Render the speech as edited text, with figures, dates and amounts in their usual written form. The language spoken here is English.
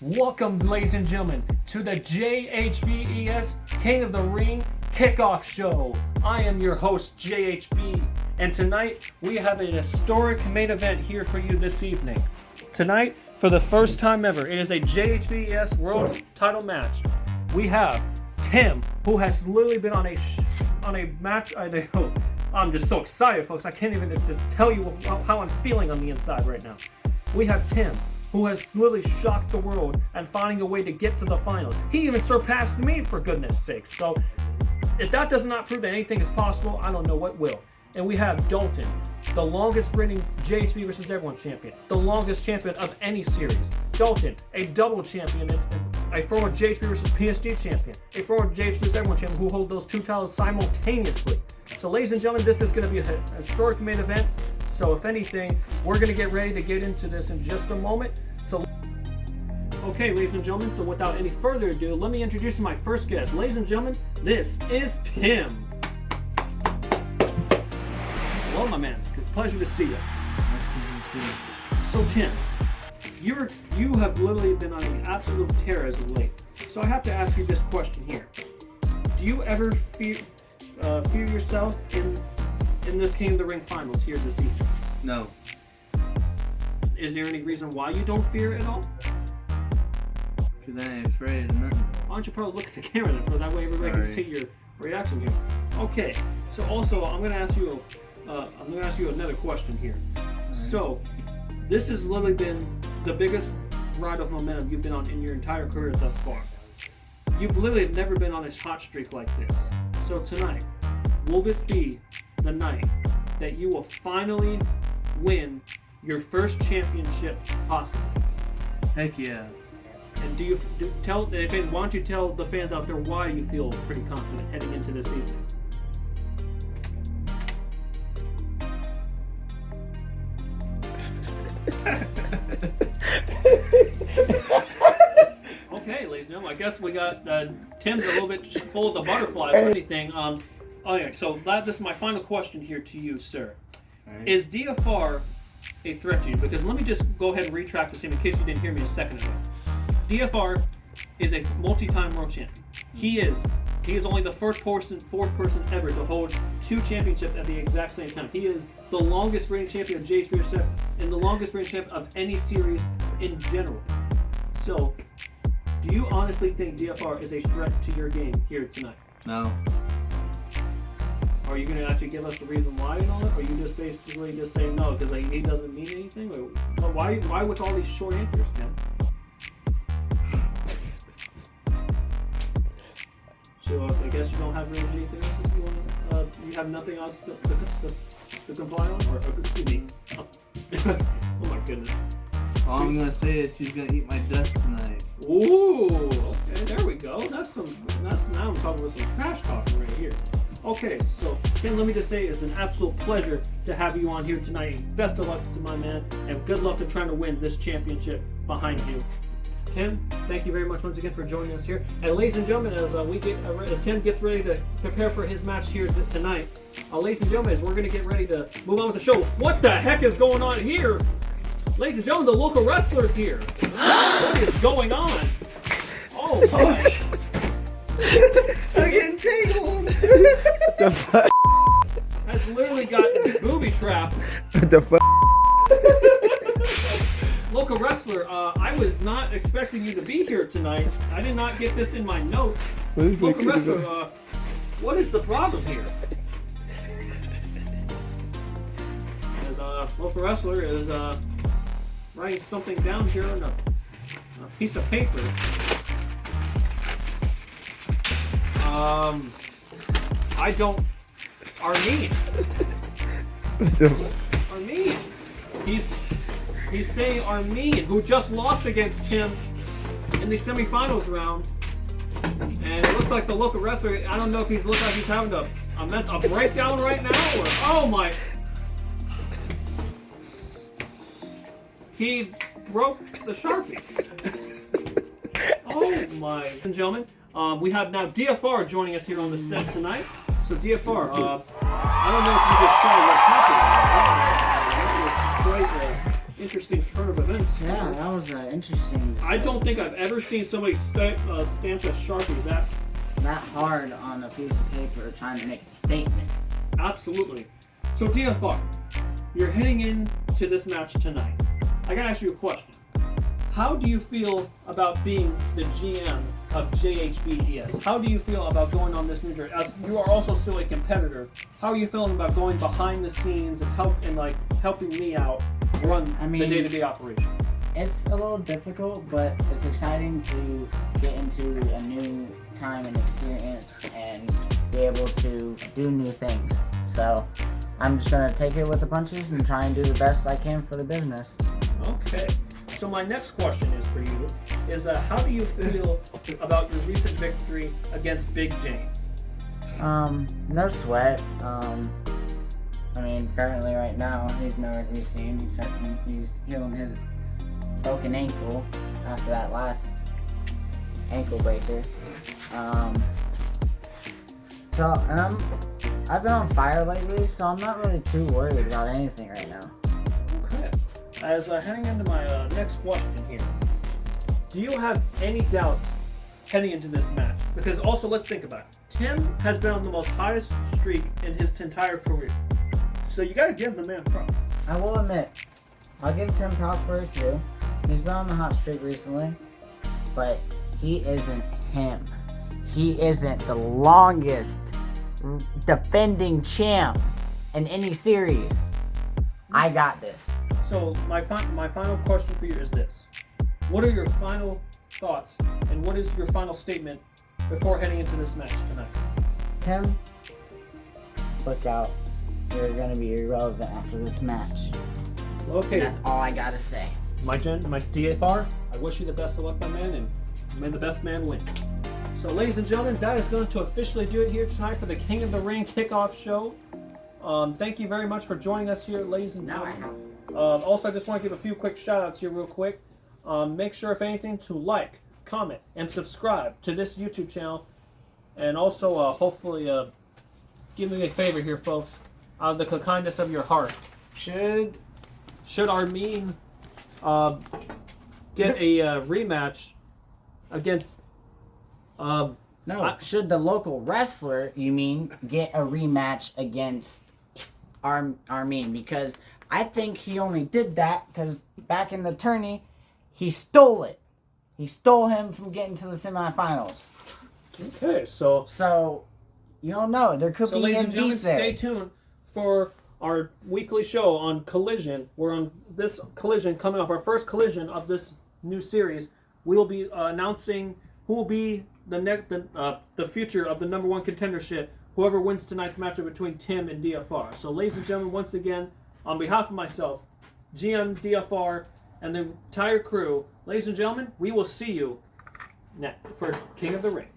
Welcome, ladies and gentlemen, to the J.H.B.E.S. King of the Ring Kickoff Show. I am your host, J.H.B., and tonight we have an historic main event here for you this evening. Tonight, for the first time ever, it is a J.H.B.E.S. World Title match. We have Tim, who has literally been on a match. I'm just so excited, folks. I can't even just tell you how I'm feeling on the inside right now. We have Tim, who has literally shocked the world and finding a way to get to the finals. He even surpassed me, for goodness sakes. So if that does not prove that anything is possible, I don't know what will. And we have Dalton, the longest reigning JHB versus Everyone champion, the longest champion of any series. Dalton, a double champion, a former JHB versus PSG champion, a former JHB versus Everyone champion who hold those two titles simultaneously. So ladies and gentlemen, this is going to be a historic main event. So if anything, we're going to get ready to get into this in just a moment. So, okay, ladies and gentlemen, so without any further ado, let me introduce my first guest. Ladies and gentlemen, this is Tim. Hello, my man. It's a pleasure to see you. Nice to meet you. So, Tim, you have literally been on an absolute tear as of late. So I have to ask you this question here. Do you ever fear yourself in this King of the Ring finals here this evening? No. Is there any reason why you don't fear it at all? Because I ain't afraid of nothing. Why don't you probably look at the camera then, so that way everybody can see your reaction here. Okay, so also I'm gonna ask you another question here. Right. So this has literally been the biggest ride of momentum you've been on in your entire career thus far. You've literally never been on a hot streak like this. So tonight, will this be the night that you will finally win your first championship possible? Heck yeah. And why don't you tell the fans out there why you feel pretty confident heading into this evening? Okay, ladies and gentlemen, I guess we got Tim's a little bit full of the butterflies or anything. Okay, so this is my final question here to you, sir. Right. Is DFR a threat to you? Because let me just go ahead and retract the same in case you didn't hear me a second ago. DFR is a multi-time world champion. He is only the fourth person ever to hold two championships at the exact same time. He is the longest reigning champion of J.H.B.E.S and the longest reigning champion of any series in general. So, do you honestly think DFR is a threat to your game here tonight? No. Are you going to actually give us the reason why and all that? Or are you just basically just saying no because he doesn't mean anything? Or why with all these short answers, Tim? So I guess you don't have really anything else that you want to, you have nothing else to comply on? Or excuse me. Oh my goodness. All I'm gonna say is she's gonna eat my dust tonight. Ooh, okay, there we go. Now I'm talking about some trash talking right here. Okay, so Tim, let me just say it's an absolute pleasure to have you on here tonight. Best of luck to my man, and good luck in trying to win this championship behind you. Tim, thank you very much once again for joining us here. And ladies and gentlemen, as Tim gets ready to prepare for his match here tonight, ladies and gentlemen, as we're going to get ready to move on with the show, what the heck is going on here? Ladies and gentlemen, the local wrestler's here. What is going on? Oh my. I'm getting tangled. The fuck? Has literally got booby trapped. The fuck? Local wrestler, I was not expecting you to be here tonight. I did not get this in my notes. Local wrestler, what is the problem here? As local wrestler is writing something down here on a piece of paper. Armin. Armin. He's saying Armin, who just lost against him in the semifinals round. And it looks like the local wrestler, I don't know if he's having a breakdown right now or, oh my. He broke the Sharpie. Oh my. Ladies and gentlemen, we have now DFR joining us here on the set tonight. So DFR, I don't know if you just saw what happened. It was quite interesting turn of events. Yeah, that was interesting. I don't think I've ever seen somebody stamp a Sharpie that hard on a piece of paper trying to make a statement. Absolutely. So DFR, you're heading into this match tonight. I gotta ask you a question. How do you feel about being the GM of J.H.B.E.S? How do you feel about going on this new journey? As you are also still a competitor, how are you feeling about going behind the scenes and helping me out run the day-to-day operations? It's a little difficult, but it's exciting to get into a new time and experience and be able to do new things. So I'm just gonna take it with the punches and try and do the best I can for the business. Okay. So my next question is for you, is how do you feel about your recent victory against Big James? No sweat. Currently right now, he's nowhere to be seen. He's healing his broken ankle after that last ankle breaker. I've been on fire lately, so I'm not really too worried about anything right now. Okay. As heading into my next question here, do you have any doubts heading into this match? Because also, let's think about it. Tim has been on the most highest streak in his entire career. So you gotta give the man props. I will admit, I'll give Tim props for his due. He's been on the hot streak recently, but he isn't him. He isn't the longest defending champ in any series. I got this. So my final question for you is this. What are your final thoughts and what is your final statement before heading into this match tonight? Tim, look out. You're going to be irrelevant after this match. Okay. And that's all I got to say. My DFR, I wish you the best of luck, my man, and may the best man win. So ladies and gentlemen, that is going to officially do it here tonight for the King of the Ring Kickoff Show. Thank you very much for joining us here, ladies and gentlemen. Also, I just want to give a few quick shout outs here real quick. Make sure, if anything, to like, comment, and subscribe to this YouTube channel. And also, hopefully, give me a favor here, folks. Out of the kindness of your heart. Should Armin get a rematch against... should the local wrestler, you mean, get a rematch against Armin? Because I think he only did that because back in the tourney, he stole it. He stole him from getting to the semifinals. Okay, so you don't know. There could be ladies and gentlemen, beef there. stay tuned for our weekly show on Collision. We're on this Collision, coming off our first Collision of this new series. We will be announcing who will be the future of the number one contendership, whoever wins tonight's matchup between Tim and DFR. So ladies and gentlemen, once again, on behalf of myself, GM, DFR, and the entire crew, ladies and gentlemen, we will see you for King of the Ring.